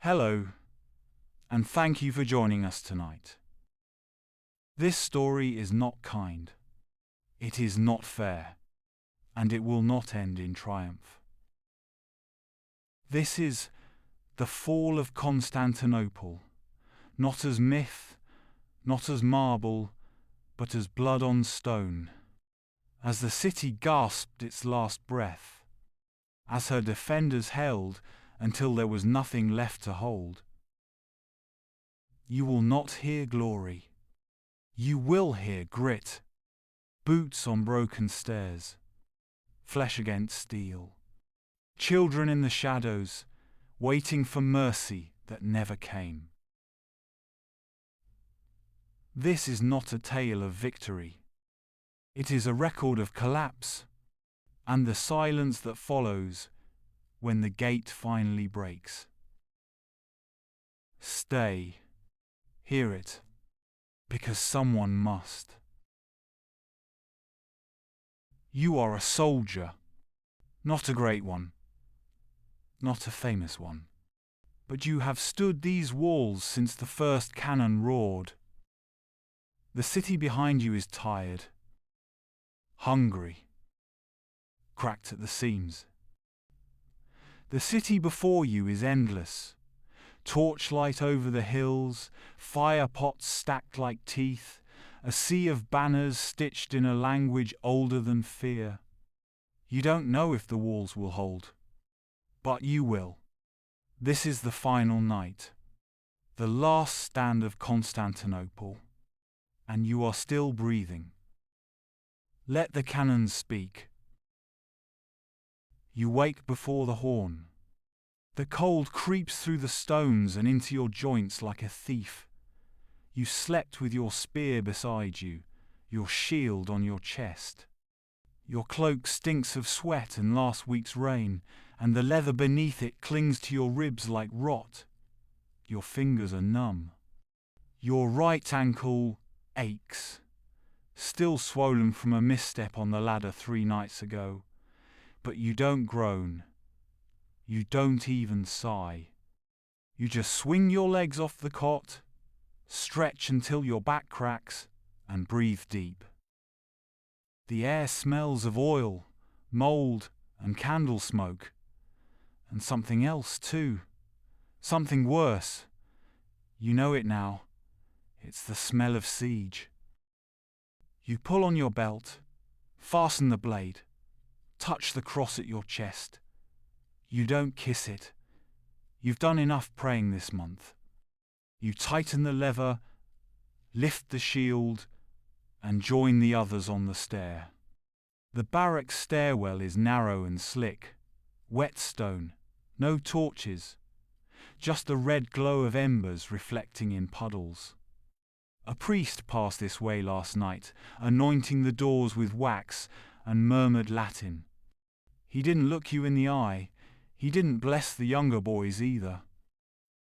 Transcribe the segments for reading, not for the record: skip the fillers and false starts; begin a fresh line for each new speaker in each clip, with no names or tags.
Hello, and thank you for joining us tonight. This story is not kind, it is not fair, and it will not end in triumph. This is the fall of Constantinople, not as myth, not as marble, but as blood on stone, as the city gasped its last breath, as her defenders held until there was nothing left to hold. You will not hear glory. You will hear grit, boots on broken stairs, flesh against steel, children in the shadows, waiting for mercy that never came. This is not a tale of victory. It is a record of collapse and the silence that follows when the gate finally breaks. Stay. Hear it, because someone must. You are a soldier, not a great one, not a famous one, but you have stood these walls since the first cannon roared. The city behind you is tired, hungry, cracked at the seams. The city before you is endless. Torchlight over the hills, fire pots stacked like teeth, a sea of banners stitched in a language older than fear. You don't know if the walls will hold, but you will. This is the final night, the last stand of Constantinople, and you are still breathing. Let the cannons speak. You wake before the horn. The cold creeps through the stones and into your joints like a thief. You slept with your spear beside you, your shield on your chest. Your cloak stinks of sweat and last week's rain, and the leather beneath it clings to your ribs like rot. Your fingers are numb. Your right ankle aches, still swollen from a misstep on the ladder 3 nights ago. But you don't groan. You don't even sigh. You just swing your legs off the cot, stretch until your back cracks, and breathe deep. The air smells of oil, mold, and candle smoke. And something else too. Something worse. You know it now. It's the smell of siege. You pull on your belt, fasten the blade, touch the cross at your chest. You don't kiss it. You've done enough praying this month. You tighten the lever, lift the shield, and join the others on the stair. The barrack stairwell is narrow and slick, wet stone, no torches, just the red glow of embers reflecting in puddles. A priest passed this way last night, anointing the doors with wax and murmured Latin. He didn't look you in the eye. He didn't bless the younger boys either.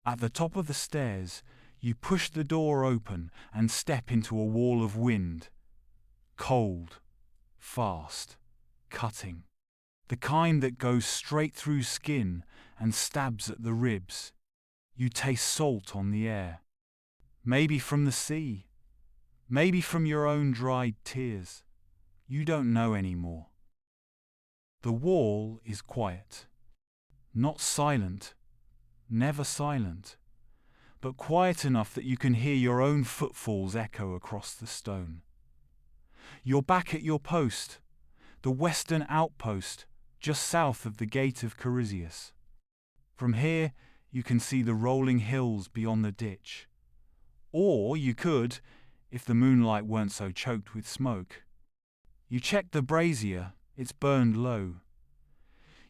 At the top of the stairs, you push the door open and step into a wall of wind. Cold, fast, cutting. The kind that goes straight through skin and stabs at the ribs. You taste salt on the air. Maybe from the sea. Maybe from your own dried tears. You don't know anymore. The wall is quiet. Not silent, never silent, but quiet enough that you can hear your own footfalls echo across the stone. You're back at your post, the western outpost, just south of the gate of Carisius. From here, you can see the rolling hills beyond the ditch. Or you could, if the moonlight weren't so choked with smoke. You check the brazier, it's burned low.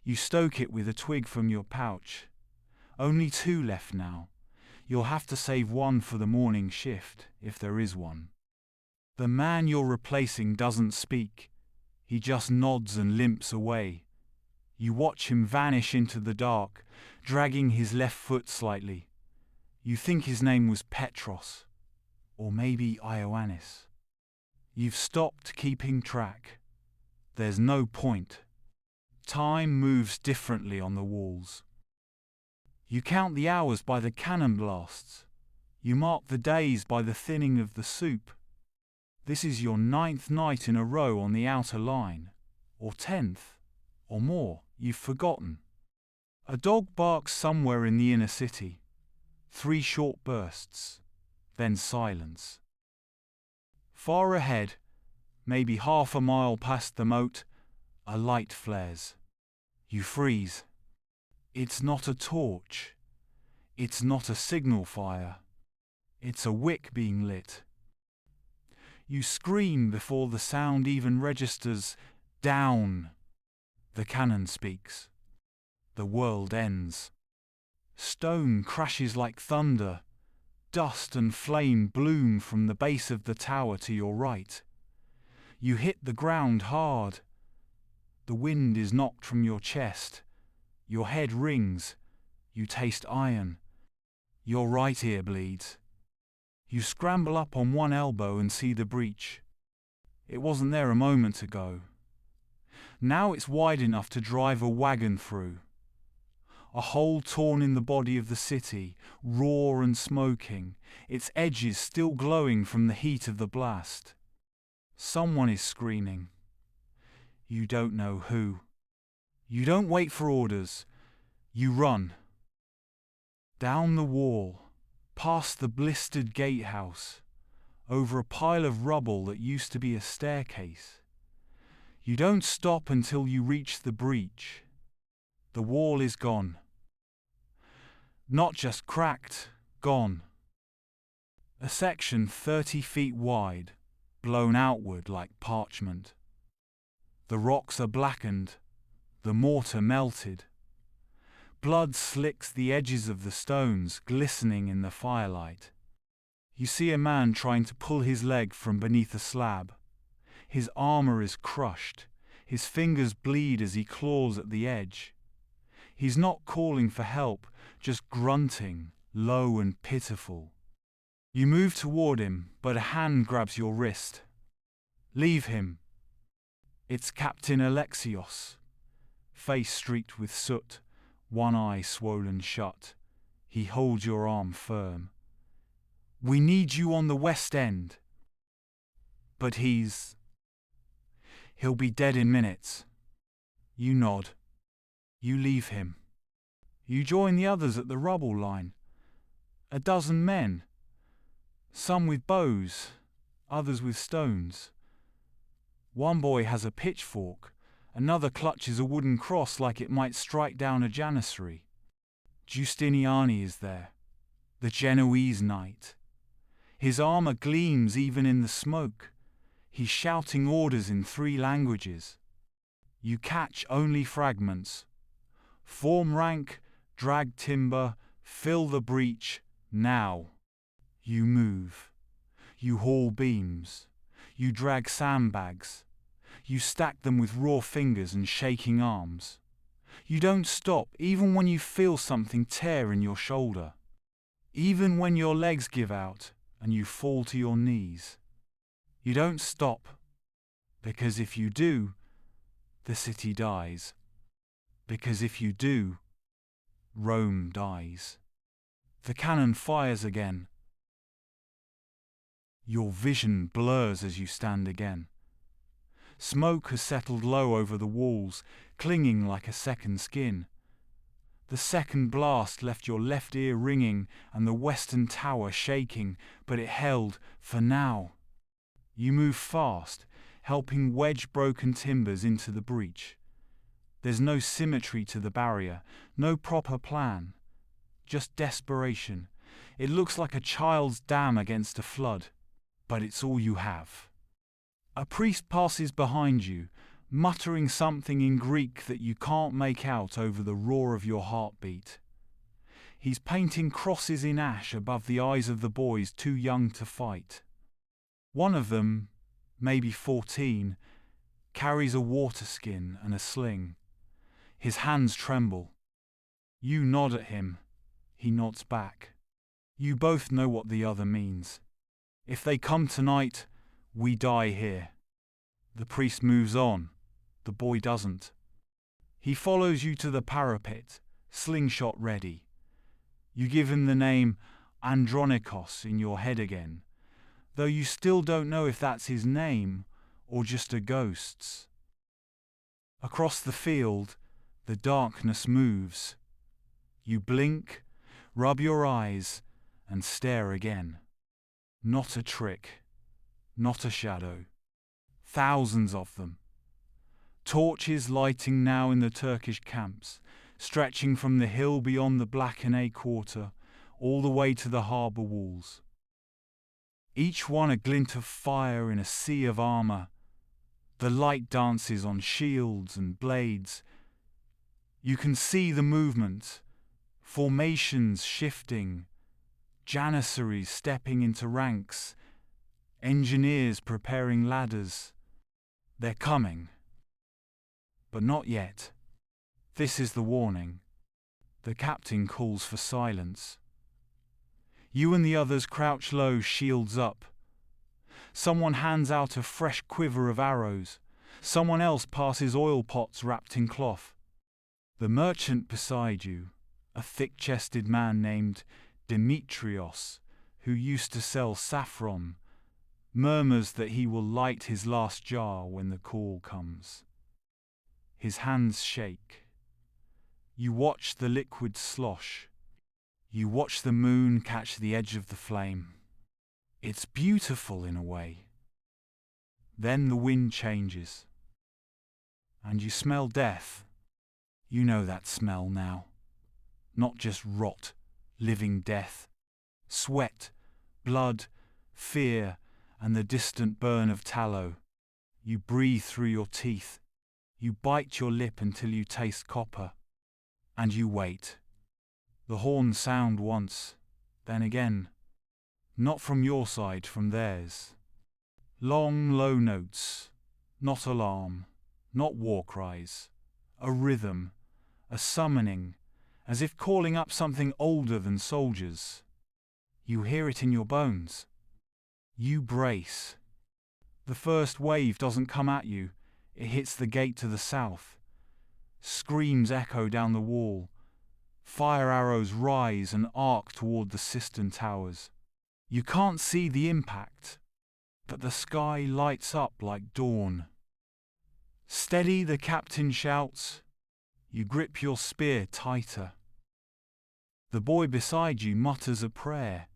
You stoke it with a twig from your pouch. Only 2 left now. You'll have to save 1 for the morning shift, if there is one. The man you're replacing doesn't speak. He just nods and limps away. You watch him vanish into the dark, dragging his left foot slightly. You think his name was Petros, or maybe Ioannis. You've stopped keeping track. There's no point. Time moves differently on the walls. You count the hours by the cannon blasts. You mark the days by the thinning of the soup. This is your 9th night in a row on the outer line, or 10th, or more, you've forgotten. A dog barks somewhere in the inner city. 3 short bursts, then silence. Far ahead, maybe half a mile past the moat, a light flares. You freeze. It's not a torch. It's not a signal fire. It's a wick being lit. You scream before the sound even registers. Down. The cannon speaks. The world ends. Stone crashes like thunder. Dust and flame bloom from the base of the tower to your right. You hit the ground hard. The wind is knocked from your chest. Your head rings. You taste iron. Your right ear bleeds. You scramble up on one elbow and see the breach. It wasn't there a moment ago. Now it's wide enough to drive a wagon through. A hole torn in the body of the city, raw and smoking, its edges still glowing from the heat of the blast. Someone is screaming. You don't know who. You don't wait for orders. You run. Down the wall, past the blistered gatehouse, over a pile of rubble that used to be a staircase. You don't stop until you reach the breach. The wall is gone. Not just cracked, gone. A section 30 feet wide, blown outward like parchment. The rocks are blackened, the mortar melted. Blood slicks the edges of the stones, glistening in the firelight. You see a man trying to pull his leg from beneath a slab. His armor is crushed. His fingers bleed as he claws at the edge. He's not calling for help, just grunting, low and pitiful. You move toward him, but a hand grabs your wrist. Leave him. It's Captain Alexios. Face streaked with soot, one eye swollen shut. He holds your arm firm. We need you on the west end. But he'll be dead in minutes. You nod. You leave him. You join the others at the rubble line. A dozen men. Some with bows, others with stones. One boy has a pitchfork, another clutches a wooden cross like it might strike down a janissary. Giustiniani is there, the Genoese knight. His armor gleams even in the smoke. He's shouting orders in 3 languages. You catch only fragments. Form rank, drag timber, fill the breach, now. You move. You haul beams. You drag sandbags. You stack them with raw fingers and shaking arms. You don't stop even when you feel something tear in your shoulder. Even when your legs give out and you fall to your knees. You don't stop, because if you do, the city dies. Because if you do, Rome dies. The cannon fires again. Your vision blurs as you stand again. Smoke has settled low over the walls, clinging like a second skin. The second blast left your left ear ringing and the western tower shaking, but it held for now. You move fast, helping wedge broken timbers into the breach. There's no symmetry to the barrier, no proper plan. Just desperation. It looks like a child's dam against a flood, but it's all you have. A priest passes behind you, muttering something in Greek that you can't make out over the roar of your heartbeat. He's painting crosses in ash above the eyes of the boys too young to fight. One of them, maybe 14, carries a water skin and a sling. His hands tremble. You nod at him. He nods back. You both know what the other means. If they come tonight, we die here. The priest moves on. The boy doesn't. He follows you to the parapet, slingshot ready. You give him the name Andronikos in your head again, though you still don't know if that's his name or just a ghost's. Across the field, the darkness moves. You blink, rub your eyes, and stare again. Not a trick, not a shadow. Thousands of them. Torches lighting now in the Turkish camps, stretching from the hill beyond the Blackenay quarter, all the way to the harbour walls. Each one a glint of fire in a sea of armour. The light dances on shields and blades. You can see the movement, formations shifting, janissaries stepping into ranks, engineers preparing ladders. They're coming. But not yet. This is the warning. The captain calls for silence. You and the others crouch low, shields up. Someone hands out a fresh quiver of arrows. Someone else passes oil pots wrapped in cloth. The merchant beside you, a thick-chested man named Demetrios, who used to sell saffron, murmurs that he will light his last jar when the call comes. His hands shake. You watch the liquid slosh. You watch the moon catch the edge of the flame. It's beautiful in a way. Then the wind changes. And you smell death. You know that smell now. Not just rot, living death. Sweat, blood, fear, and the distant burn of tallow. You breathe through your teeth. You bite your lip until you taste copper. And you wait. The horns sound once, then again. Not from your side, from theirs. Long, low notes, not alarm, not war cries. A rhythm, a summoning, as if calling up something older than soldiers. You hear it in your bones. You brace. The first wave doesn't come at you, it hits the gate to the south. Screams echo down the wall. Fire arrows rise and arc toward the cistern towers. You can't see the impact, but the sky lights up like dawn. Steady, the captain shouts. You grip your spear tighter. The boy beside you mutters a prayer.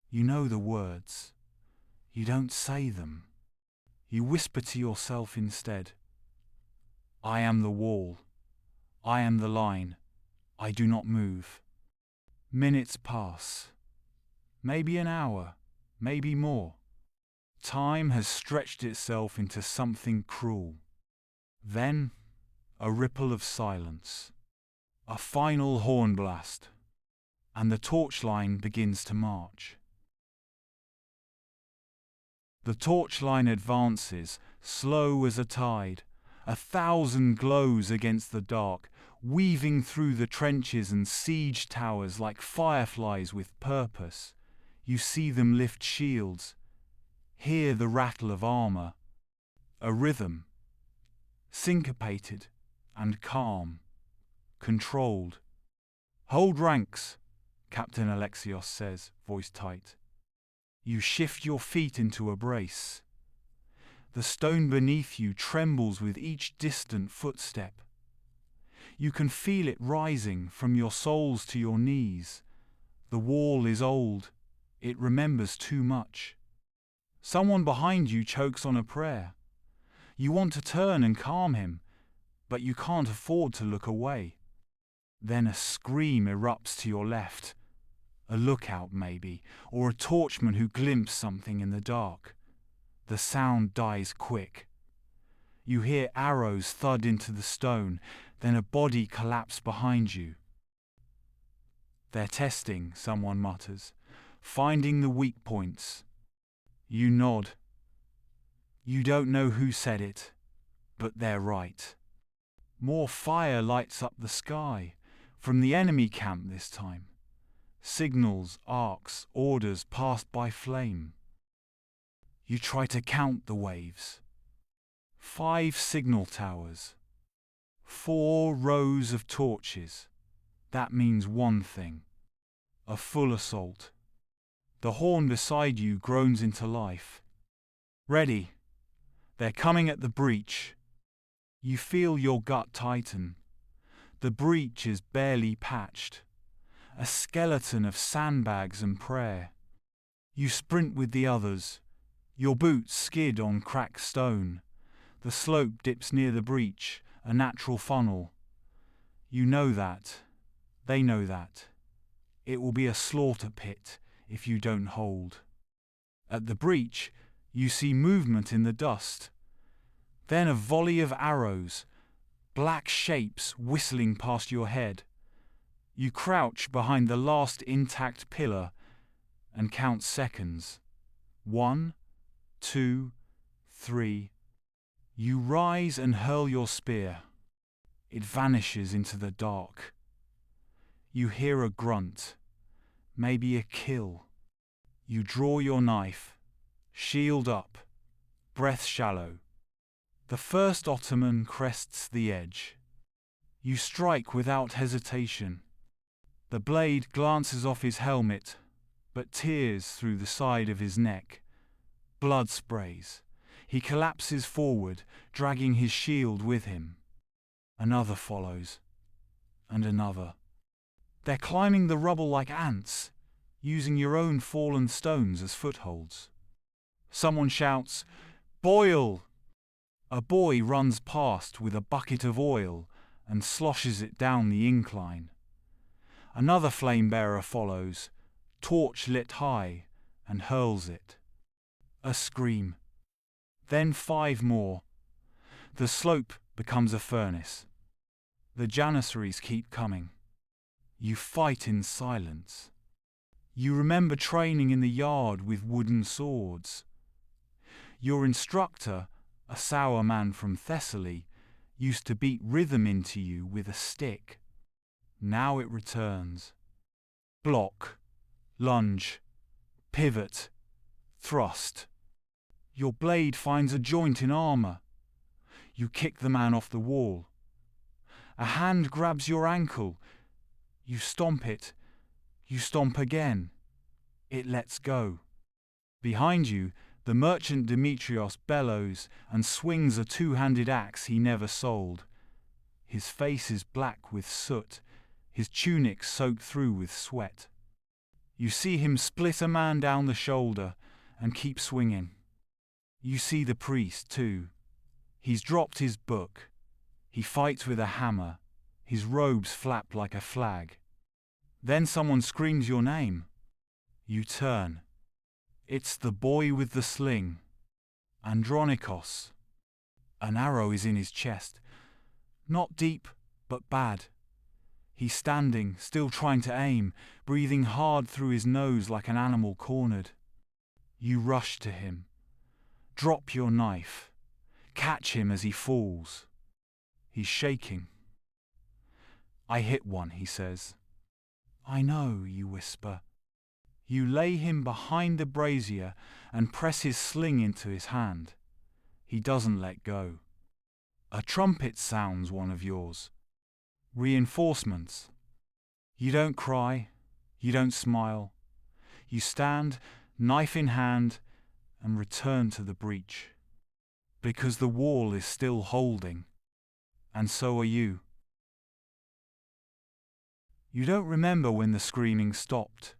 You know the words. You don't say them. You whisper to yourself instead. I am the wall. I am the line. I do not move. Minutes pass. Maybe an hour, maybe more. Time has stretched itself into something cruel. Then, a ripple of silence. A final horn blast. And the torchline begins to march. The torchline advances, slow as a tide. 1,000 glows against the dark, weaving through the trenches and siege towers like fireflies with purpose. You see them lift shields, hear the rattle of armor. A rhythm, syncopated and calm, controlled. Hold ranks, Captain Alexios says, voice tight. You shift your feet into a brace. The stone beneath you trembles with each distant footstep. You can feel it rising from your soles to your knees. The wall is old. It remembers too much. Someone behind you chokes on a prayer. You want to turn and calm him, but you can't afford to look away. Then a scream erupts to your left. A lookout maybe, or a torchman who glimpses something in the dark. The sound dies quick. You hear arrows thud into the stone, then a body collapse behind you. They're testing, someone mutters, finding the weak points. You nod. You don't know who said it, but they're right. More fire lights up the sky, from the enemy camp this time. Signals, arcs, orders passed by flame. You try to count the waves. 5 signal towers. 4 rows of torches. That means one thing. a full assault. The horn beside you groans into life. Ready. They're coming at the breach. You feel your gut tighten. The breach is barely patched. A skeleton of sandbags and prayer. You sprint with the others. Your boots skid on cracked stone. The slope dips near the breach, a natural funnel. You know that. They know that. It will be a slaughter pit if you don't hold. At the breach, you see movement in the dust. Then a volley of arrows, black shapes whistling past your head. You crouch behind the last intact pillar and count seconds. 1, 2, 3. You rise and hurl your spear. It vanishes into the dark. You hear a grunt, maybe a kill. You draw your knife, shield up, breath shallow. The first Ottoman crests the edge. You strike without hesitation. The blade glances off his helmet, but tears through the side of his neck. Blood sprays. He collapses forward, dragging his shield with him. Another follows, and another. They're climbing the rubble like ants, using your own fallen stones as footholds. Someone shouts, "Boil!" A boy runs past with a bucket of oil and sloshes it down the incline. Another flame-bearer follows, torch lit high, and hurls it. A scream. Then 5 more. The slope becomes a furnace. The janissaries keep coming. You fight in silence. You remember training in the yard with wooden swords. Your instructor, a sour man from Thessaly, used to beat rhythm into you with a stick. Now it returns. Block, lunge, pivot, thrust. Your blade finds a joint in armor. You kick the man off the wall. A hand grabs your ankle. You stomp it. You stomp again. It lets go. Behind you, the merchant Demetrios bellows and swings a 2-handed axe he never sold. His face is black with soot, his tunic soaked through with sweat. You see him split a man down the shoulder and keep swinging. You see the priest, too. He's dropped his book. He fights with a hammer. His robes flap like a flag. Then someone screams your name. You turn. It's the boy with the sling. Andronikos. An arrow is in his chest. Not deep, but bad. He's standing, still trying to aim, breathing hard through his nose like an animal cornered. You rush to him. Drop your knife. Catch him as he falls. He's shaking. I hit one, he says. I know, you whisper. You lay him behind the brazier and press his sling into his hand. He doesn't let go. A trumpet sounds, one of yours. Reinforcements. You don't cry. You don't smile. You stand, knife in hand, and return to the breach. Because the wall is still holding. And so are you. You don't remember when the screaming stopped.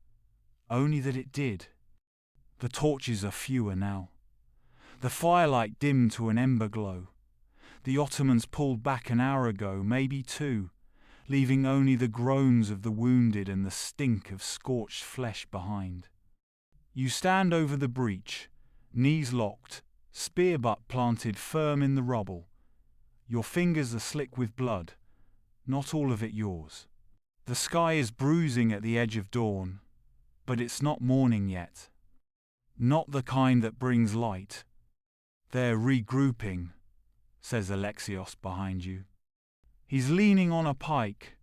Only that it did. The torches are fewer now. The firelight dimmed to an ember glow. The Ottomans pulled back an hour ago, maybe 2, leaving only the groans of the wounded and the stink of scorched flesh behind. You stand over the breach, knees locked, spear butt planted firm in the rubble. Your fingers are slick with blood, not all of it yours. The sky is bruising at the edge of dawn, but it's not morning yet. Not the kind that brings light. They're regrouping, says Alexios behind you. He's leaning on a pike,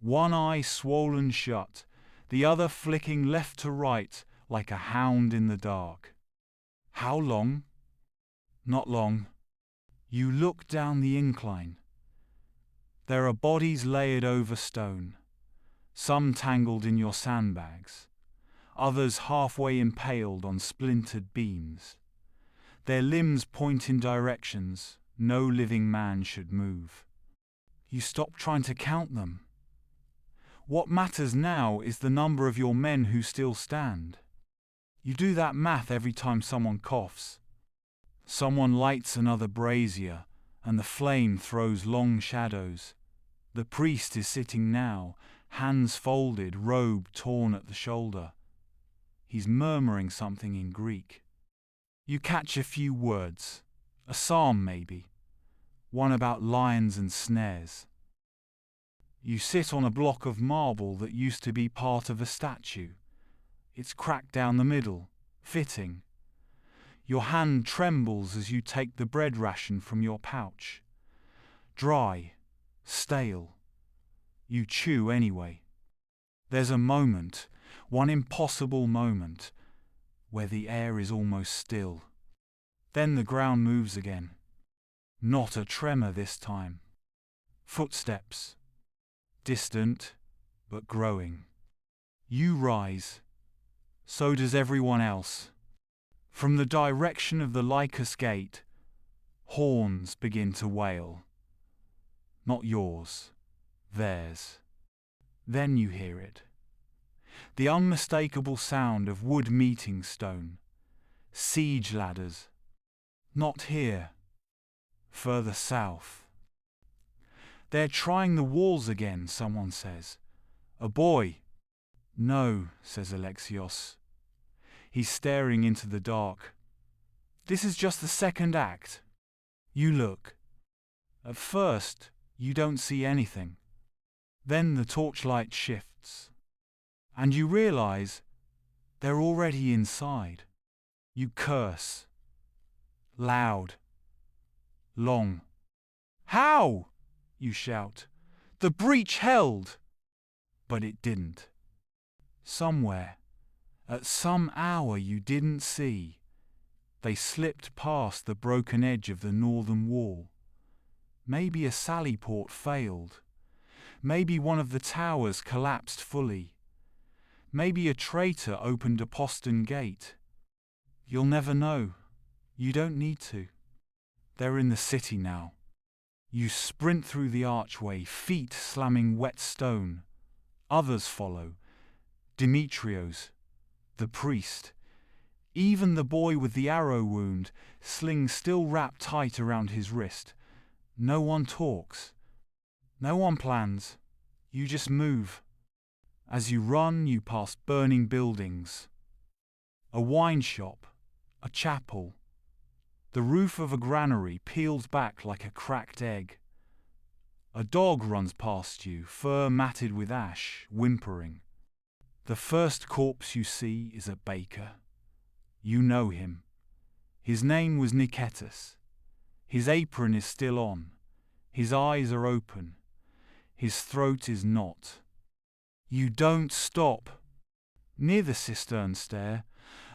one eye swollen shut, the other flicking left to right like a hound in the dark. How long? Not long. You look down the incline. There are bodies layered over stone. some tangled in your sandbags, others halfway impaled on splintered beams. Their limbs point in directions no living man should move. You stop trying to count them. What matters now is the number of your men who still stand. You do that math every time someone coughs. Someone lights another brazier, and the flame throws long shadows. The priest is sitting now, hands folded, robe torn at the shoulder. He's murmuring something in Greek. You catch a few words, a psalm maybe, one about lions and snares. You sit on a block of marble that used to be part of a statue. It's cracked down the middle, fitting. Your hand trembles as you take the bread ration from your pouch. Dry, stale. You chew anyway. There's a moment, one impossible moment, where the air is almost still. Then the ground moves again. Not a tremor this time. Footsteps. Distant, but growing. You rise. So does everyone else. From the direction of the Lycus gate, horns begin to wail. Not yours, theirs. Then you hear it. The unmistakable sound of wood meeting stone. Siege ladders. Not here. Further south. They're trying the walls again, someone says. A boy. No, says Alexios. He's staring into the dark. This is just the second act. You look. At first, you don't see anything. Then the torchlight shifts. And you realize they're already inside. You curse. Loud. Long. How? You shout. The breach held. But it didn't. Somewhere, at some hour you didn't see, they slipped past the broken edge of the northern wall. Maybe a sally port failed. Maybe one of the towers collapsed fully. Maybe a traitor opened a postern gate. You'll never know. You don't need to. They're in the city now. You sprint through the archway, feet slamming wet stone. Others follow. Demetrios, the priest, even the boy with the arrow wound, sling still wrapped tight around his wrist. No one talks. No one plans. You just move. As you run, you pass burning buildings. A wine shop, a chapel, the roof of a granary peeled back like a cracked egg. A dog runs past you, fur matted with ash, whimpering. The first corpse you see is a baker. You know him. His name was Nicetas. His apron is still on. His eyes are open. His throat is not. You don't stop. Near the cistern stair,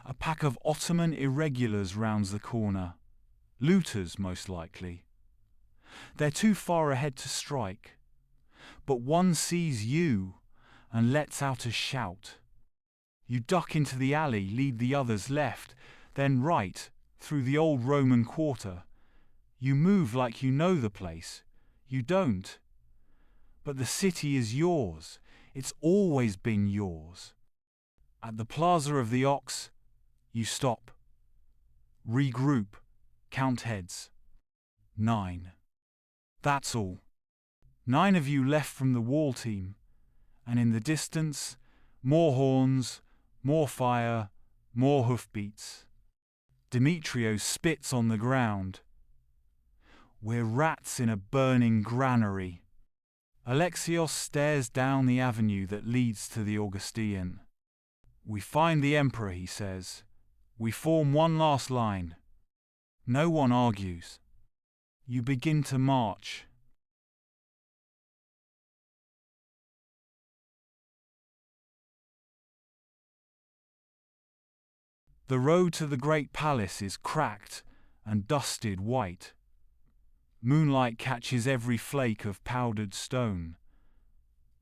a pack of Ottoman irregulars rounds the corner. Looters, most likely. They're too far ahead to strike. But one sees you and lets out a shout. You duck into the alley, lead the others left, then right, through the old Roman quarter. You move like you know the place. You don't. But the city is yours. It's always been yours. At the Plaza of the Ox, you stop. Regroup. Count heads. 9. That's all. 9 of you left from the wall team. And in the distance, more horns, more fire, more hoofbeats. Demetrios spits on the ground. We're rats in a burning granary. Alexios stares down the avenue that leads to the Augusteion. We find the emperor, he says. We form one last line. No one argues. You begin to march. The road to the great palace is cracked and dusted white. Moonlight catches every flake of powdered stone.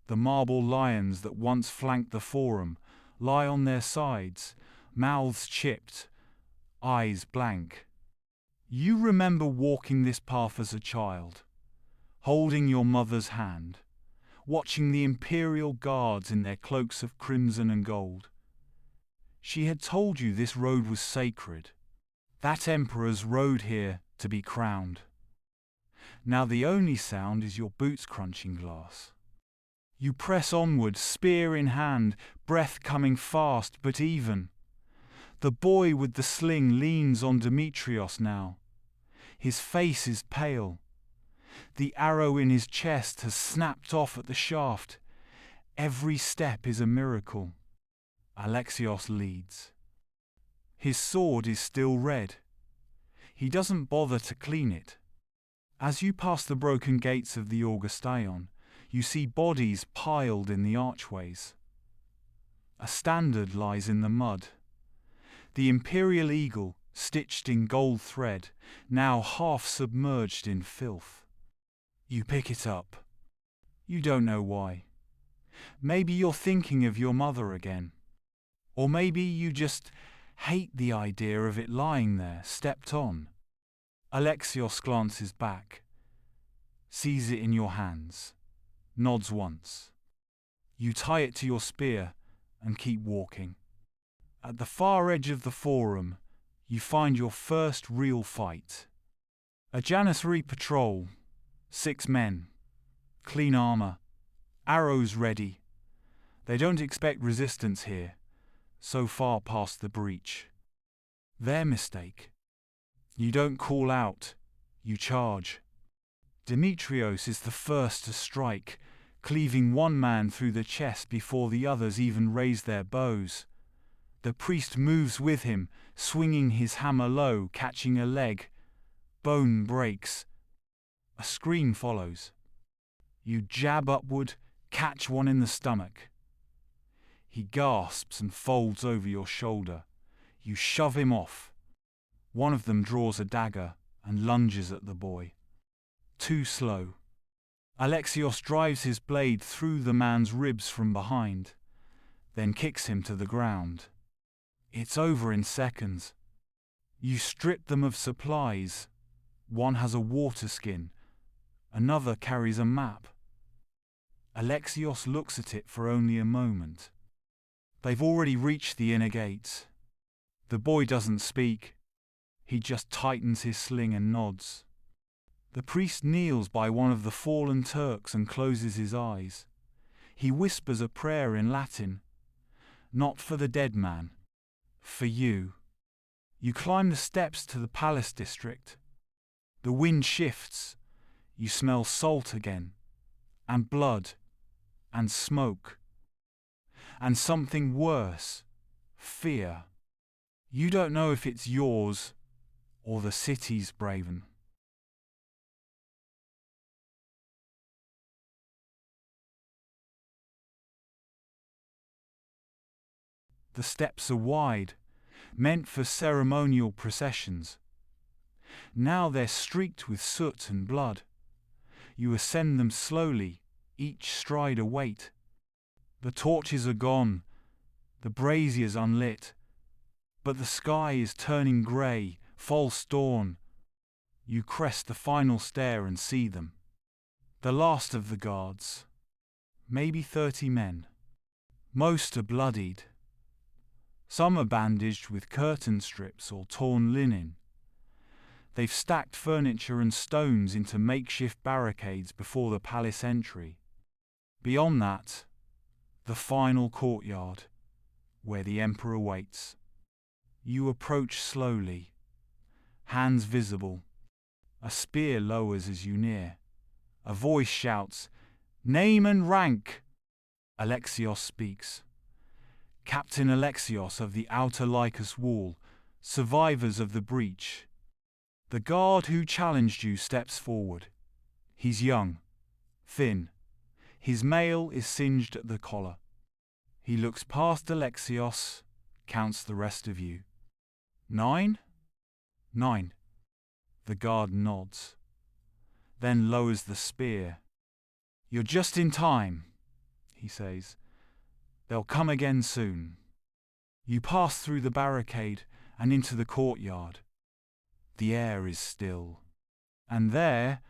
The marble lions that once flanked the forum lie on their sides, mouths chipped, eyes blank. You remember walking this path as a child, holding your mother's hand, watching the imperial guards in their cloaks of crimson and gold. She had told you this road was sacred, that emperors rode here to be crowned. Now the only sound is your boots crunching glass. You press onward, spear in hand, breath coming fast but even. The boy with the sling leans on Demetrios now. His face is pale. The arrow in his chest has snapped off at the shaft. Every step is a miracle. Alexios leads. His sword is still red. He doesn't bother to clean it. As you pass the broken gates of the Augustaion, you see bodies piled in the archways. A standard lies in the mud. The imperial eagle, stitched in gold thread, now half submerged in filth. You pick it up. You don't know why. Maybe you're thinking of your mother again. Or maybe you just hate the idea of it lying there, stepped on. Alexios glances back, sees it in your hands, nods once. You tie it to your spear and keep walking. At the far edge of the forum, you find your first real fight. A Janissary patrol, 6 men, clean armor, arrows ready. They don't expect resistance here, so far past the breach. Their mistake. You don't call out, you charge. Demetrios is the first to strike, cleaving one man through the chest before the others even raise their bows. The priest moves with him, swinging his hammer low, catching a leg. Bone breaks. A scream follows. You jab upward, catch one in the stomach. He gasps and folds over your shoulder. You shove him off. One of them draws a dagger and lunges at the boy. Too slow. Alexios drives his blade through the man's ribs from behind, then kicks him to the ground. It's over in seconds. You strip them of supplies. One has a water skin. Another carries a map. Alexios looks at it for only a moment. They've already reached the inner gates. The boy doesn't speak. He just tightens his sling and nods. The priest kneels by one of the fallen Turks and closes his eyes. He whispers a prayer in Latin. Not for the dead man. For you. You climb the steps to the palace district. The wind shifts. You smell salt again, and blood, and smoke. And something worse, fear. You don't know if it's yours or the city's, Braven. The steps are wide, meant for ceremonial processions. Now they're streaked with soot and blood. You ascend them slowly, each stride a weight. The torches are gone, the braziers unlit, but the sky is turning grey, false dawn. You crest the final stair and see them. The last of the guards. Maybe 30 men. Most are bloodied. Some are bandaged with curtain strips or torn linen. They've stacked furniture and stones into makeshift barricades before the palace entry. Beyond that, the final courtyard, where the emperor waits. You approach slowly, hands visible. A spear lowers as you near. A voice shouts, "Name and rank!" Alexios speaks. Captain Alexios of the outer Lycus wall, survivors of the breach. The guard who challenged you steps forward. He's young, thin. His mail is singed at the collar. He looks past Alexios, counts the rest of you. 9? 9. The guard nods, then lowers the spear. You're just in time. he says. They'll come again soon. You pass through the barricade and into the courtyard. The air is still. And there,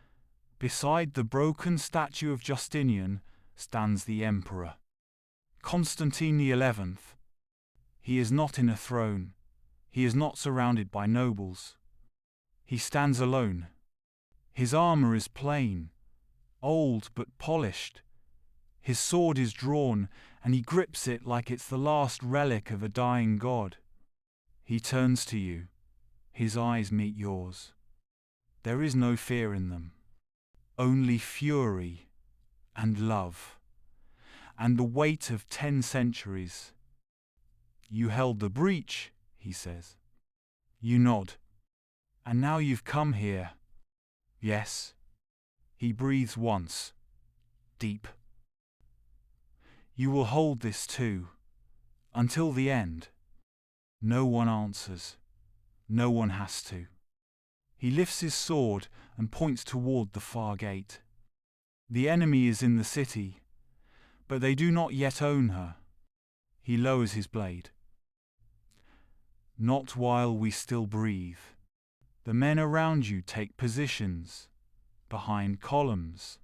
beside the broken statue of Justinian, stands the emperor. Constantine XI. He is not in a throne. He is not surrounded by nobles. He stands alone. His armor is plain, old but polished. His sword is drawn, and he grips it like it's the last relic of a dying god. He turns to you. His eyes meet yours. There is no fear in them. Only fury and love, and the weight of 10 centuries. You held the breach, he says. You nod. And now you've come here. Yes. He breathes once. Deep. You will hold this too. Until the end. No one answers. No one has to. He lifts his sword and points toward the far gate. The enemy is in the city, but they do not yet own her. He lowers his blade. Not while we still breathe. The men around you take positions, behind columns,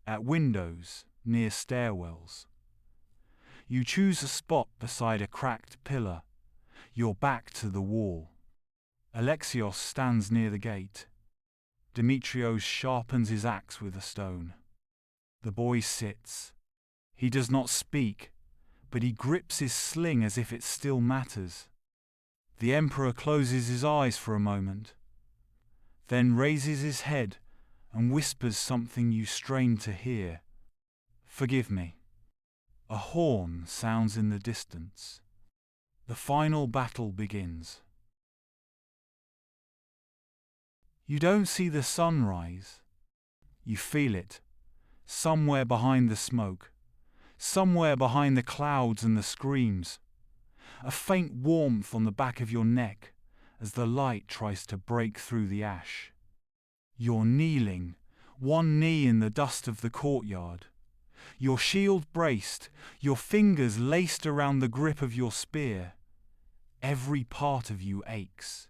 at windows, near stairwells. You choose a spot beside a cracked pillar, your back to the wall. Alexios stands near the gate. Demetrios sharpens his axe with a stone. The boy sits. He does not speak, but he grips his sling as if it still matters. The emperor closes his eyes for a moment, then raises his head and whispers something you strain to hear. Forgive me. A horn sounds in the distance. The final battle begins. You don't see the sun rise. You feel it, somewhere behind the smoke, somewhere behind the clouds and the screams. A faint warmth on the back of your neck as the light tries to break through the ash. You're kneeling, one knee in the dust of the courtyard. Your shield braced, your fingers laced around the grip of your spear. Every part of you aches.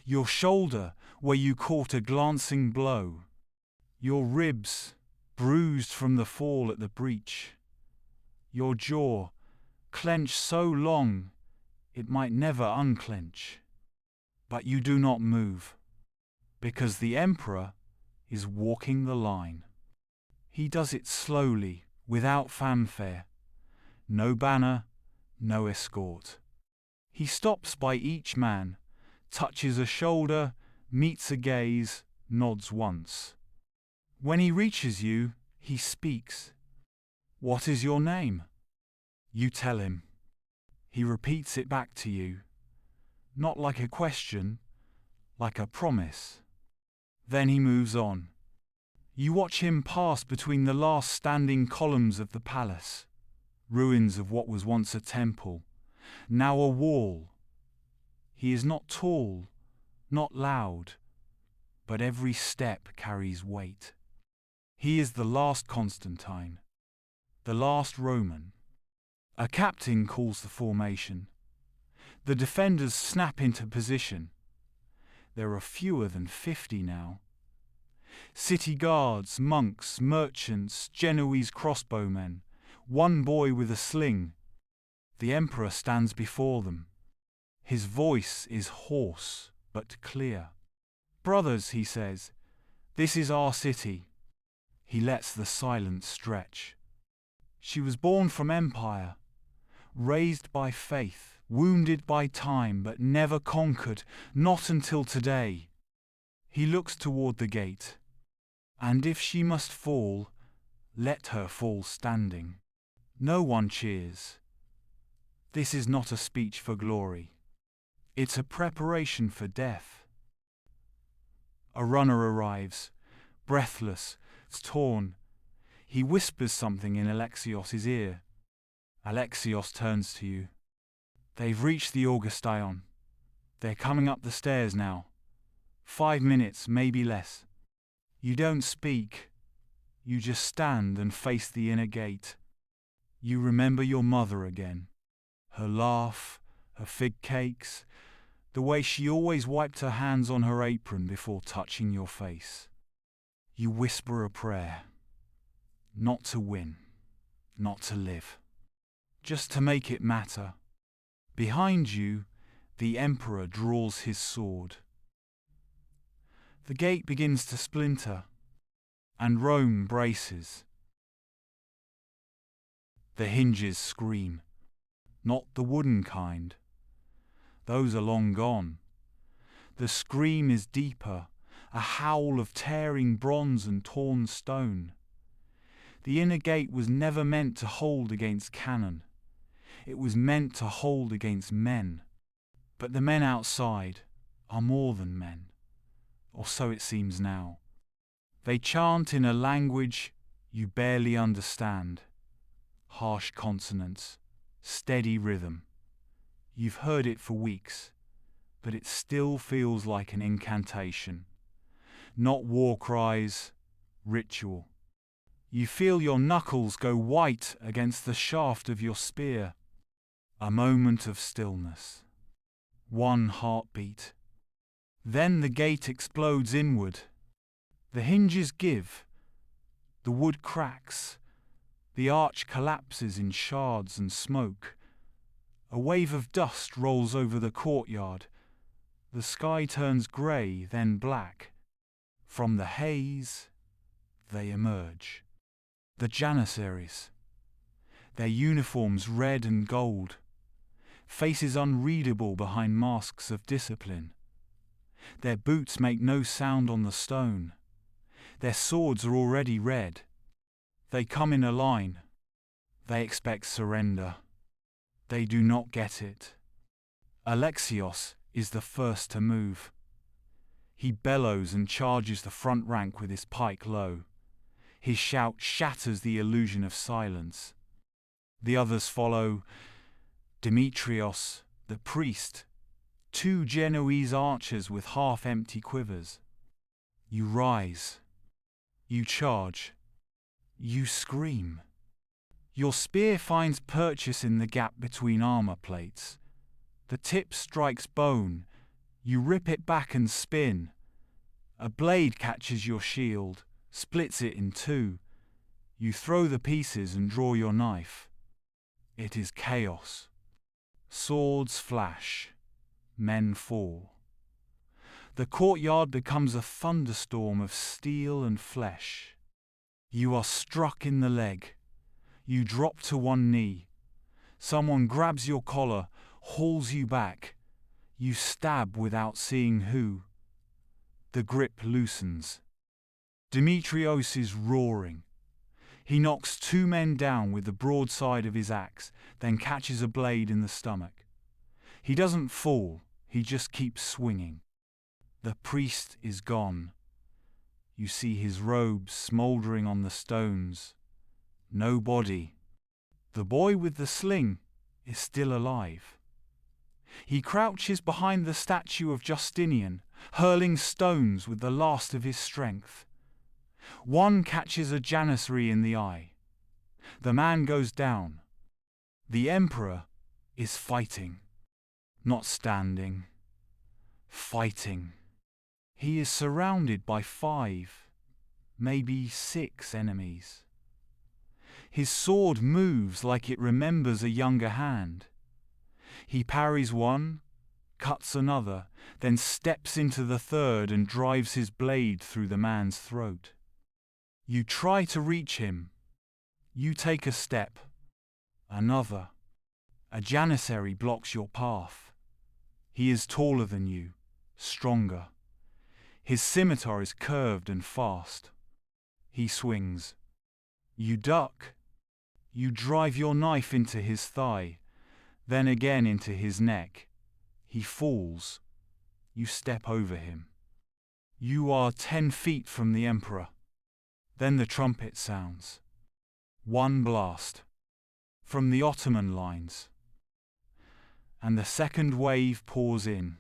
Your shoulder, where you caught a glancing blow. Your ribs, bruised from the fall at the breach. Your jaw, clenched so long it might never unclench. But you do not move, because the emperor is walking the line. He does it slowly, without fanfare. No banner, no escort. He stops by each man, touches a shoulder, meets a gaze, nods once. When he reaches you, he speaks. What is your name? You tell him. He repeats it back to you, not like a question, like a promise. Then he moves on. You watch him pass between the last standing columns of the palace, ruins of what was once a temple, now a wall. He is not tall, not loud, but every step carries weight. He is the last Constantine, the last Roman. A captain calls the formation. The defenders snap into position. There are fewer than 50 now. City guards, monks, merchants, Genoese crossbowmen, one boy with a sling. The emperor stands before them. His voice is hoarse but clear. Brothers, he says, this is our city. He lets the silence stretch. She was born from empire, raised by faith, wounded by time, but never conquered, not until today. He looks toward the gate. And if she must fall, let her fall standing. No one cheers. This is not a speech for glory. It's a preparation for death. A runner arrives, breathless, torn. He whispers something in Alexios' ear. Alexios turns to you. They've reached the Augustion. They're coming up the stairs now. 5 minutes, maybe less. You don't speak. You just stand and face the inner gate. You remember your mother again. Her laugh, her fig cakes, the way she always wiped her hands on her apron before touching your face. You whisper a prayer. Not to win, not to live, just to make it matter. Behind you, the emperor draws his sword. The gate begins to splinter, and Rome braces. The hinges scream, not the wooden kind. Those are long gone. The scream is deeper, a howl of tearing bronze and torn stone. The inner gate was never meant to hold against cannon. It was meant to hold against men. But the men outside are more than men, or so it seems now. They chant in a language you barely understand. Harsh consonants, steady rhythm. You've heard it for weeks, but it still feels like an incantation. Not war cries, ritual. You feel your knuckles go white against the shaft of your spear. A moment of stillness. One heartbeat. Then the gate explodes inward. The hinges give. The wood cracks. The arch collapses in shards and smoke. A wave of dust rolls over the courtyard. The sky turns grey, then black. From the haze, they emerge. The Janissaries. Their uniforms red and gold. Faces unreadable behind masks of discipline. Their boots make no sound on the stone. Their swords are already red. They come in a line. They expect surrender. They do not get it. Alexios is the first to move. He bellows and charges the front rank with his pike low. His shout shatters the illusion of silence. The others follow. Demetrios, the priest, 2 Genoese archers with half-empty quivers. You rise. You charge. You scream. Your spear finds purchase in the gap between armor plates. The tip strikes bone. You rip it back and spin. A blade catches your shield, splits it in 2. You throw the pieces and draw your knife. It is chaos. Swords flash. Men fall. The courtyard becomes a thunderstorm of steel and flesh. You are struck in the leg. You drop to one knee. Someone grabs your collar, hauls you back. You stab without seeing who. The grip loosens. Demetrios is roaring. He knocks 2 men down with the broadside of his axe, then catches a blade in the stomach. He doesn't fall, he just keeps swinging. The priest is gone. You see his robes smouldering on the stones. No body. The boy with the sling is still alive. He crouches behind the statue of Justinian, hurling stones with the last of his strength. One catches a janissary in the eye. The man goes down. The emperor is fighting. Not standing. Fighting. He is surrounded by 5, maybe 6 enemies. His sword moves like it remembers a younger hand. He parries one, cuts another, then steps into the third and drives his blade through the man's throat. You try to reach him. You take a step. Another. A janissary blocks your path. He is taller than you, stronger. His scimitar is curved and fast. He swings. You duck. You drive your knife into his thigh, then again into his neck. He falls. You step over him. You are 10 feet from the emperor. Then the trumpet sounds. One blast. From the Ottoman lines. And the second wave pours in.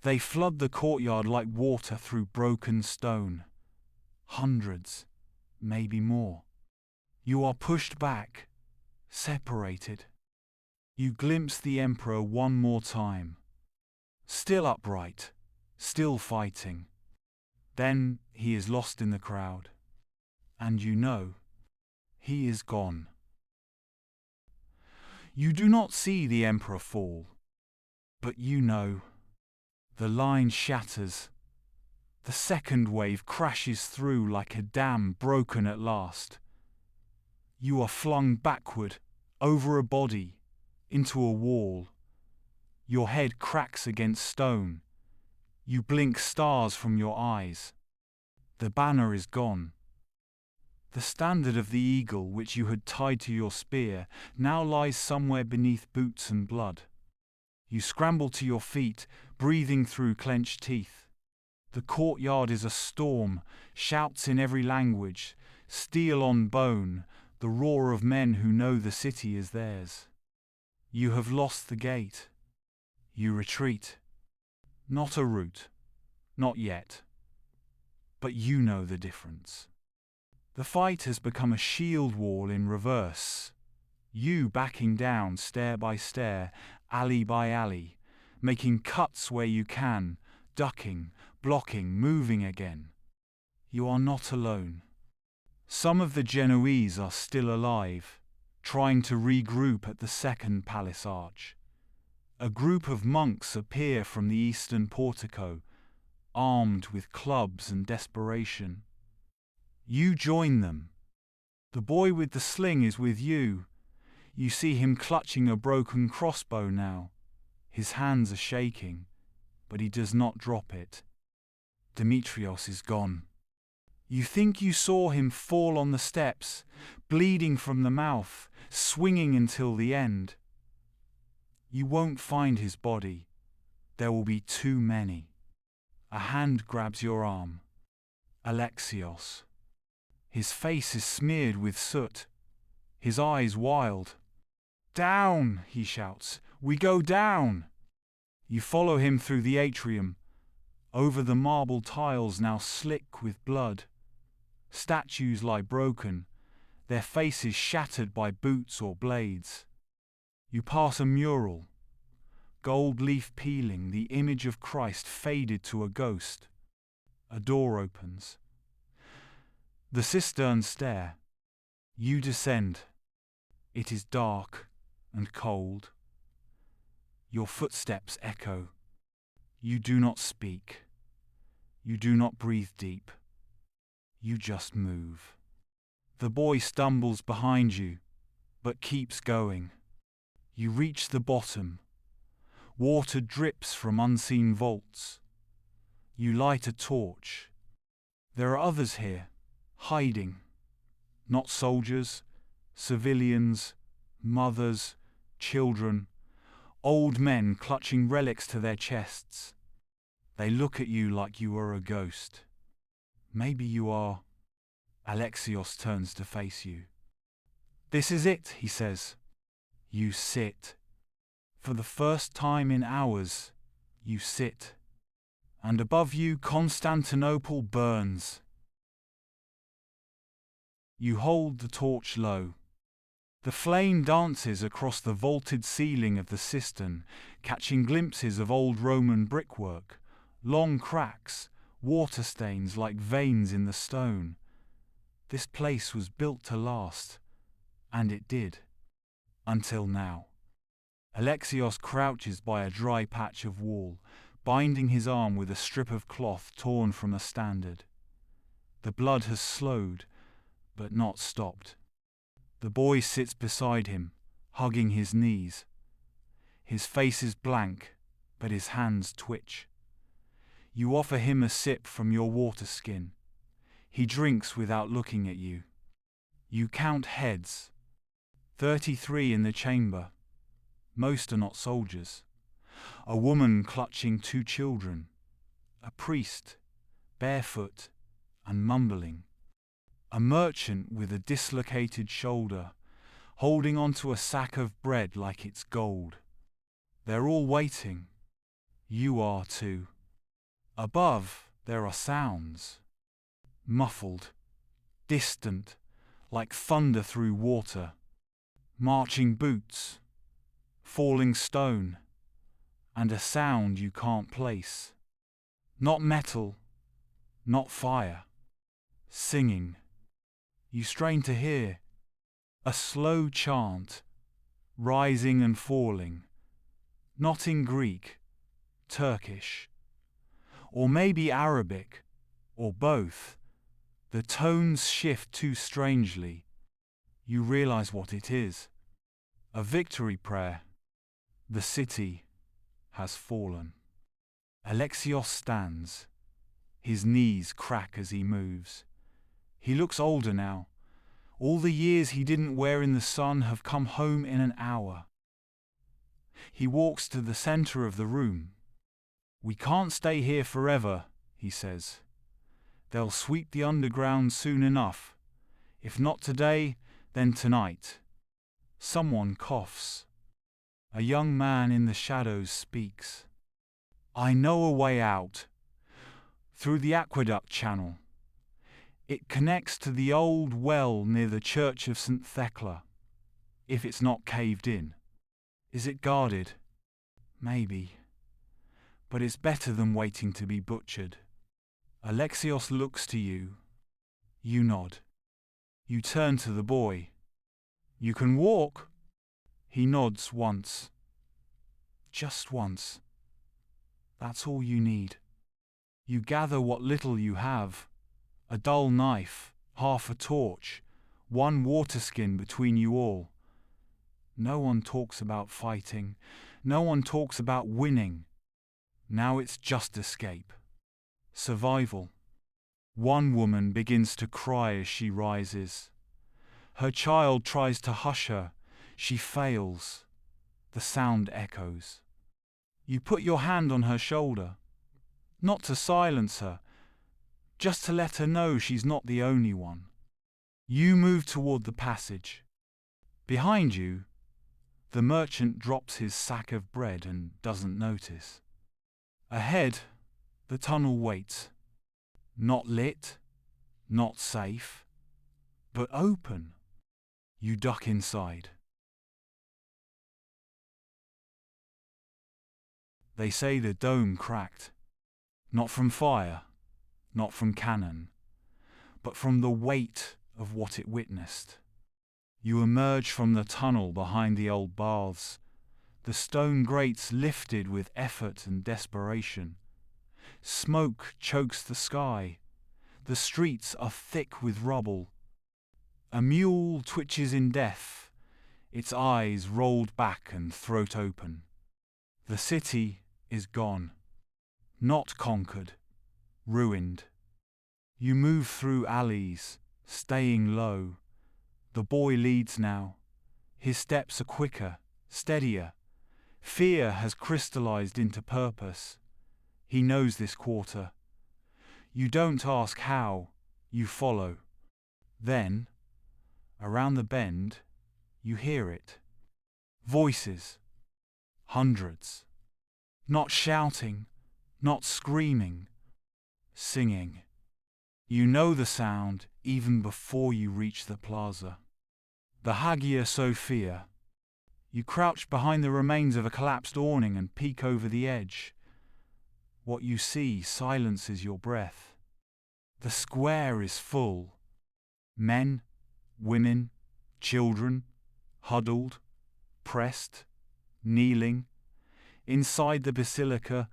They flood the courtyard like water through broken stone. Hundreds, maybe more. You are pushed back, separated. You glimpse the Emperor one more time. Still upright, still fighting. Then he is lost in the crowd. And you know, he is gone. You do not see the Emperor fall, but you know. The line shatters. The second wave crashes through like a dam broken at last. You are flung backward, over a body, into a wall. Your head cracks against stone. You blink stars from your eyes. The banner is gone. The standard of the eagle which you had tied to your spear now lies somewhere beneath boots and blood. You scramble to your feet, breathing through clenched teeth. The courtyard is a storm, shouts in every language, steel on bone, the roar of men who know the city is theirs. You have lost the gate. You retreat. Not a route. Not yet. But you know the difference. The fight has become a shield wall in reverse. You backing down stair by stair, alley by alley, making cuts where you can, ducking, blocking, moving again. You are not alone. Some of the Genoese are still alive, trying to regroup at the second palace arch. A group of monks appear from the eastern portico, armed with clubs and desperation. You join them. The boy with the sling is with you. You see him clutching a broken crossbow now. His hands are shaking, but he does not drop it. Demetrios is gone. You think you saw him fall on the steps, bleeding from the mouth, swinging until the end. You won't find his body. There will be too many. A hand grabs your arm. Alexios. His face is smeared with soot. His eyes wild. "Down!" he shouts. "We go down!" You follow him through the atrium, over the marble tiles now slick with blood. Statues lie broken, their faces shattered by boots or blades. You pass a mural, gold leaf peeling, the image of Christ faded to a ghost. A door opens. The cisterns stare. You descend. It is dark and cold. Your footsteps echo. You do not speak. You do not breathe deep. You just move. The boy stumbles behind you, but keeps going. You reach the bottom. Water drips from unseen vaults. You light a torch. There are others here, hiding. Not soldiers, civilians, mothers, children, old men clutching relics to their chests. They look at you like you are a ghost. Maybe you are. Alexios turns to face you. "This is it," he says. You sit. For the first time in hours, you sit. And above you, Constantinople burns. You hold the torch low. The flame dances across the vaulted ceiling of the cistern, catching glimpses of old Roman brickwork, long cracks, water stains like veins in the stone. This place was built to last, and it did. Until now. Alexios crouches by a dry patch of wall, binding his arm with a strip of cloth torn from a standard. The blood has slowed, but not stopped. The boy sits beside him, hugging his knees. His face is blank, but his hands twitch. You offer him a sip from your water skin. He drinks without looking at you. You count heads. 33 in the chamber. Most are not soldiers. A woman clutching 2 children. A priest, barefoot and mumbling. A merchant with a dislocated shoulder, holding onto a sack of bread like it's gold. They're all waiting. You are too. Above, there are sounds. Muffled, distant, like thunder through water. Marching boots, falling stone, and a sound you can't place. Not metal, not fire. Singing. You strain to hear. A slow chant, rising and falling. Not in Greek, Turkish, or maybe Arabic, or both. The tones shift too strangely. You realize what it is. A victory prayer. The city has fallen. Alexios stands. His knees crack as he moves. He looks older now. All the years he didn't wear in the sun have come home in an hour. He walks to the center of the room. "We can't stay here forever," he says. "They'll sweep the underground soon enough. If not today, then tonight." Someone coughs. A young man in the shadows speaks. "I know a way out. Through the aqueduct channel. It connects to the old well near the church of St. Thecla. If it's not caved in. Is it guarded? Maybe. But it's better than waiting to be butchered." Alexios looks to you. You nod. You turn to the boy. "You can walk?" He nods once. Just once. That's all you need. You gather what little you have. A dull knife, half a torch, one water skin between you all. No one talks about fighting. No one talks about winning. Now it's just escape. Survival. One woman begins to cry as she rises. Her child tries to hush her. She fails. The sound echoes. You put your hand on her shoulder. Not to silence her, just to let her know she's not the only one. You move toward the passage. Behind you, the merchant drops his sack of bread and doesn't notice. Ahead, the tunnel waits. Not lit, not safe, but open. You duck inside. They say the dome cracked. Not from fire, not from cannon, but from the weight of what it witnessed. You emerge from the tunnel behind the old baths, the stone grates lifted with effort and desperation. Smoke chokes the sky. The streets are thick with rubble. A mule twitches in death, its eyes rolled back and throat open. The city is gone. Not conquered, ruined. You move through alleys, staying low. The boy leads now. His steps are quicker, steadier. Fear has crystallized into purpose. He knows this quarter. You don't ask how, you follow. Then, around the bend, you hear it. Voices. Hundreds. Not shouting, not screaming, singing. You know the sound even before you reach the plaza. The Hagia Sophia. You crouch behind the remains of a collapsed awning and peek over the edge. What you see silences your breath. The square is full. Men, women, children, huddled, pressed, kneeling. Inside the basilica,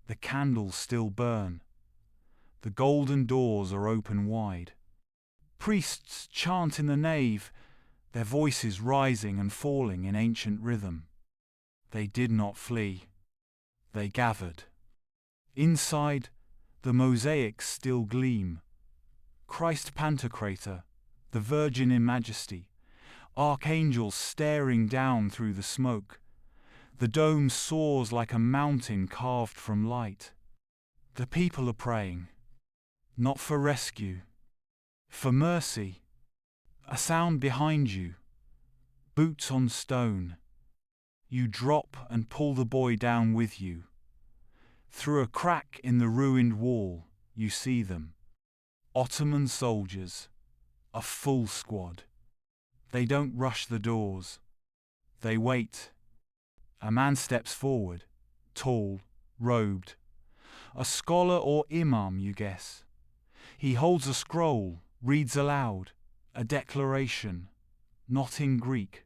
the candles still burn. The golden doors are open wide. Priests chant in the nave, their voices rising and falling in ancient rhythm. They did not flee. They gathered. Inside, the mosaics still gleam. Christ Pantocrator, the Virgin in majesty, archangels staring down through the smoke. The dome soars like a mountain carved from light. The people are praying, not for rescue, for mercy. A sound behind you, boots on stone. You drop and pull the boy down with you. Through a crack in the ruined wall, you see them. Ottoman soldiers, a full squad. They don't rush the doors. They wait. A man steps forward, tall, robed. A scholar or imam, you guess. He holds a scroll, reads aloud, a declaration, not in Greek.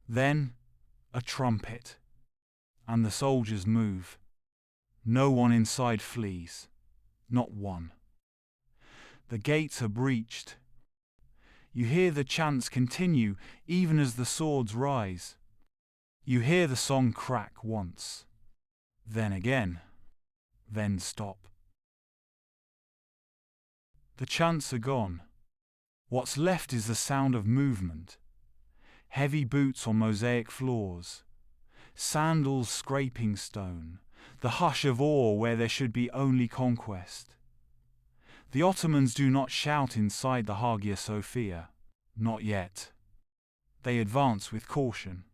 Then, a trumpet, and the soldiers move. No one inside flees, not one. The gates are breached. You hear the chants continue even as the swords rise. You hear the song crack once, then again, then stop. The chants are gone. What's left is the sound of movement. Heavy boots on mosaic floors, sandals scraping stone, the hush of awe where there should be only conquest. The Ottomans do not shout inside the Hagia Sophia, not yet. They advance with caution.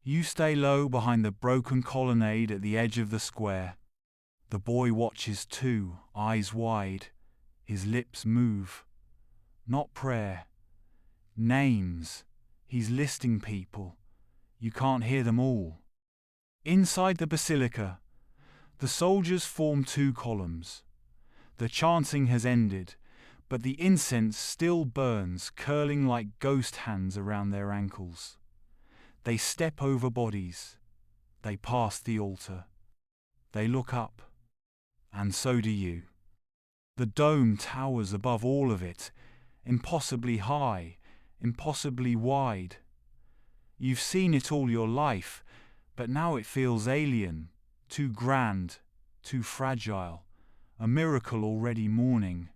You stay low behind the broken colonnade at the edge of the square. The boy watches too, eyes wide. His lips move. Not prayer. Names. He's listing people. You can't hear them all. Inside the basilica, the soldiers form two columns. The chanting has ended, but the incense still burns, curling like ghost hands around their ankles. They step over bodies. They pass the altar. They look up. And so do you. The dome towers above all of it, impossibly high, impossibly wide. You've seen it all your life, but now it feels alien, too grand, too fragile, a miracle already mourning.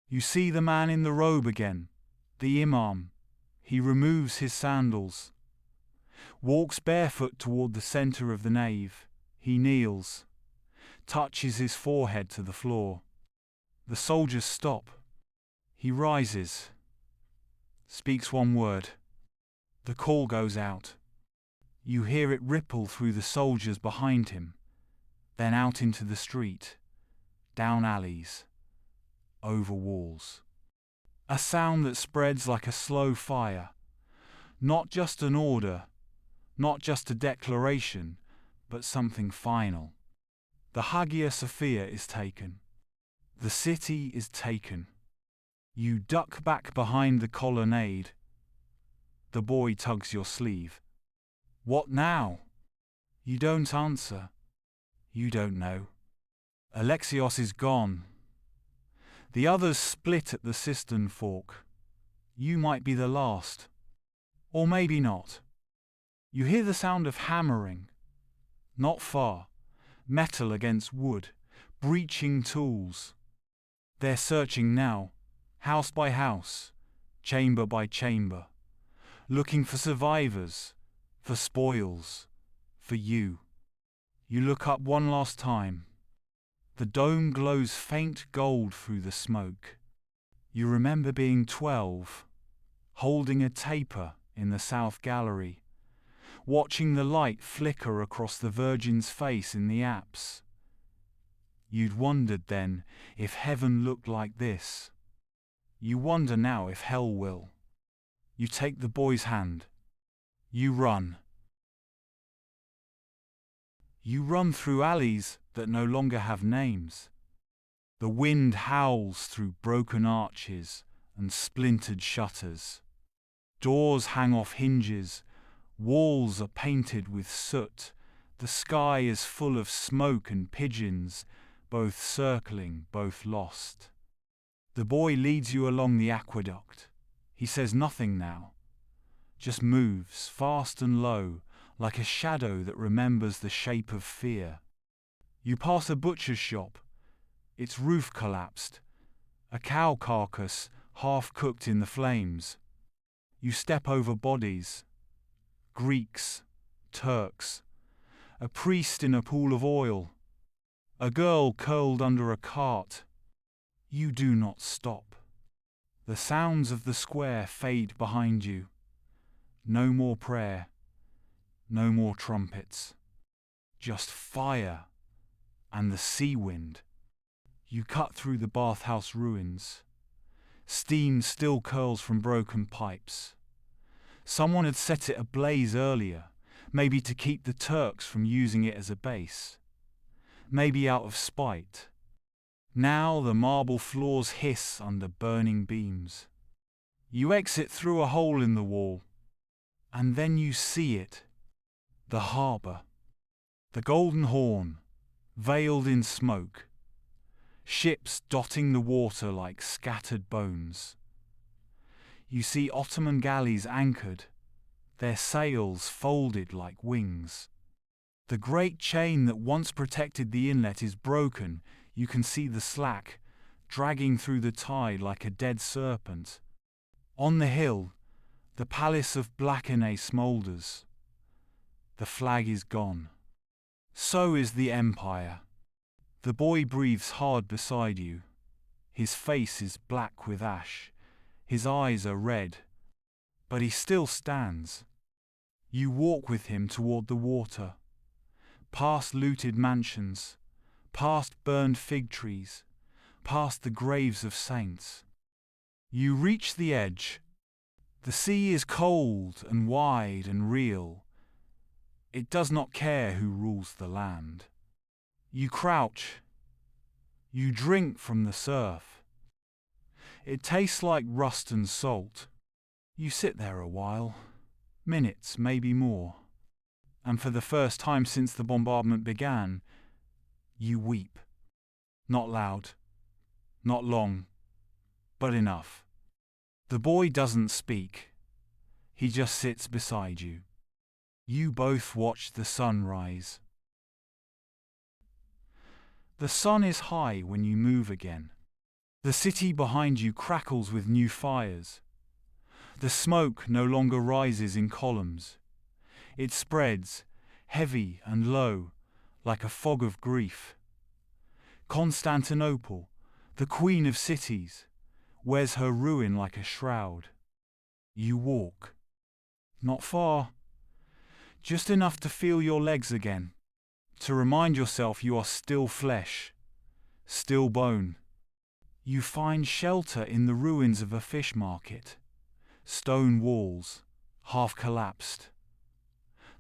You see the man in the robe again, the imam. He removes his sandals, walks barefoot toward the center of the nave. He kneels, touches his forehead to the floor. The soldiers stop. He rises, speaks one word. The call goes out. You hear it ripple through the soldiers behind him, then out into the street, down alleys, over walls. A sound that spreads like a slow fire. Not just an order, not just a declaration, but something final. The Hagia Sophia is taken. The city is taken. You duck back behind the colonnade. The boy tugs your sleeve. What now? You don't answer. You don't know. Alexios is gone. The others split at the cistern fork. You might be the last. Or maybe not. You hear the sound of hammering. Not far. Metal against wood. Breaching tools. They're searching now, house by house, chamber by chamber, looking for survivors, for spoils, for you. You look up one last time. The dome glows faint gold through the smoke. You remember being 12, holding a taper in the south gallery, watching the light flicker across the Virgin's face in the apse. You'd wondered then if heaven looked like this. You wonder now if hell will. You take the boy's hand. You run. You run through alleys that no longer have names. The wind howls through broken arches and splintered shutters. Doors hang off hinges. Walls are painted with soot. The sky is full of smoke and pigeons, both circling, both lost. The boy leads you along the aqueduct. He says nothing now, just moves fast and low, like a shadow that remembers the shape of fear. You pass a butcher's shop. Its roof collapsed, a cow carcass half cooked in the flames. You step over bodies, Greeks, Turks, a priest in a pool of oil, a girl curled under a cart. You do not stop. The sounds of the square fade behind you. No more prayer. No more trumpets. Just fire and the sea wind. You cut through the bathhouse ruins. Steam still curls from broken pipes. Someone had set it ablaze earlier, maybe to keep the Turks from using it as a base. Maybe out of spite. Now the marble floors hiss under burning beams. You exit through a hole in the wall, and then you see it. The harbour. The Golden Horn, veiled in smoke. Ships dotting the water like scattered bones. You see Ottoman galleys anchored, their sails folded like wings. The great chain that once protected the inlet is broken. You can see the slack, dragging through the tide like a dead serpent. On the hill, the palace of Blackenay smoulders. The flag is gone. So is the empire. The boy breathes hard beside you. His face is black with ash. His eyes are red. But he still stands. You walk with him toward the water. Past looted mansions. Past burned fig trees. Past the graves of saints. You reach the edge. The sea is cold and wide and real. It does not care who rules the land. You crouch. You drink from the surf. It tastes like rust and salt. You sit there a while, minutes, maybe more. And for the first time since the bombardment began, you weep. Not loud, not long, but enough. The boy doesn't speak. He just sits beside you. You both watch the sun rise. The sun is high when you move again. The city behind you crackles with new fires. The smoke no longer rises in columns. It spreads, heavy and low, like a fog of grief. Constantinople, the queen of cities, wears her ruin like a shroud. You walk. Not far. Just enough to feel your legs again. To remind yourself you are still flesh, still bone. You find shelter in the ruins of a fish market. Stone walls, half collapsed.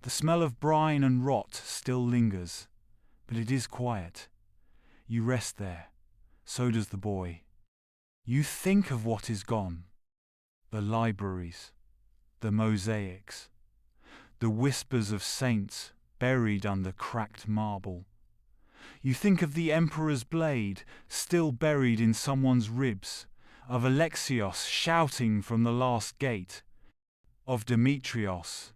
The smell of brine and rot still lingers, but it is quiet. You rest there. So does the boy. You think of what is gone. The libraries, the mosaics, the whispers of saints buried under cracked marble. You think of the emperor's blade still buried in someone's ribs, of Alexios shouting from the last gate, of Demetrios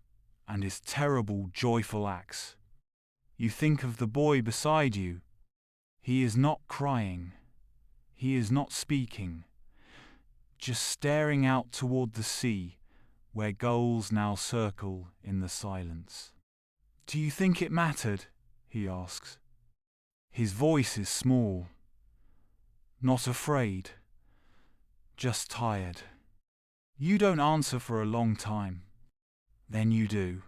and his terrible joyful axe. You think of the boy beside you. He is not crying. He is not speaking. Just staring out toward the sea, where gulls now circle in the silence. Do you think it mattered? He asks. His voice is small. Not afraid. Just tired. You don't answer for a long time. Then you do.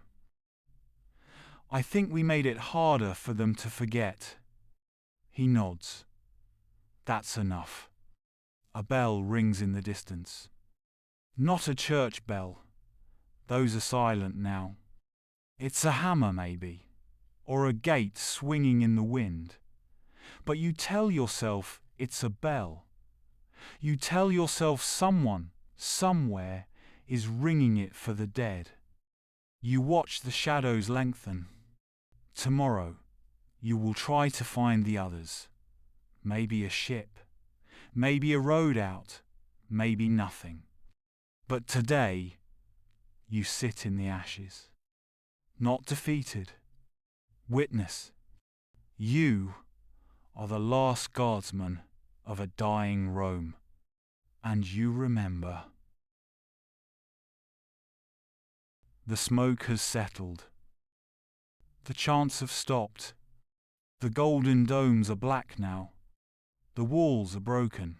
I think we made it harder for them to forget. He nods. That's enough. A bell rings in the distance. Not a church bell. Those are silent now. It's a hammer, maybe, or a gate swinging in the wind. But you tell yourself it's a bell. You tell yourself someone, somewhere, is ringing it for the dead. You watch the shadows lengthen. Tomorrow, you will try to find the others. Maybe a ship, maybe a road out, maybe nothing. But today, you sit in the ashes. Not defeated. Witness. You are the last guardsman of a dying Rome. And you remember. The smoke has settled. The chants have stopped. The golden domes are black now. The walls are broken.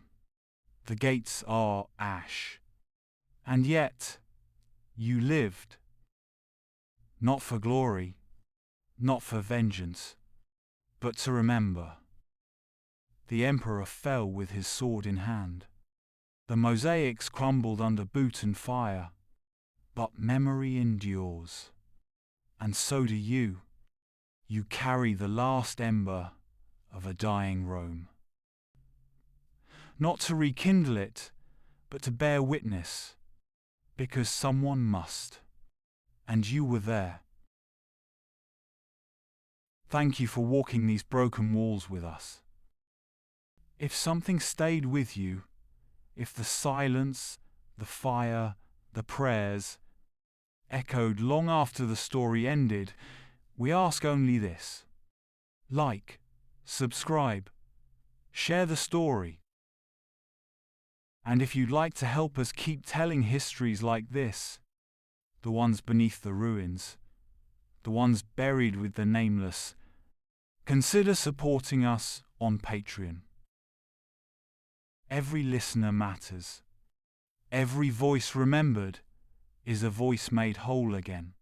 The gates are ash. And yet, you lived. Not for glory, not for vengeance, but to remember. The emperor fell with his sword in hand. The mosaics crumbled under boot and fire. but memory endures. And so do you. You carry the last ember of a dying Rome. Not to rekindle it, but to bear witness, because someone must. And you were there. Thank you for walking these broken walls with us. If something stayed with you, if the silence, the fire, the prayers echoed long after the story ended, we ask only this: like, subscribe, share the story. And if you'd like to help us keep telling histories like this, the ones beneath the ruins, the ones buried with the nameless, consider supporting us on Patreon. Every listener matters. Every voice remembered is a voice made whole again.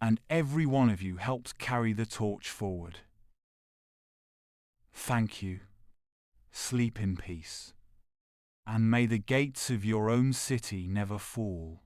And every one of you helps carry the torch forward. Thank you. Sleep in peace. And may the gates of your own city never fall.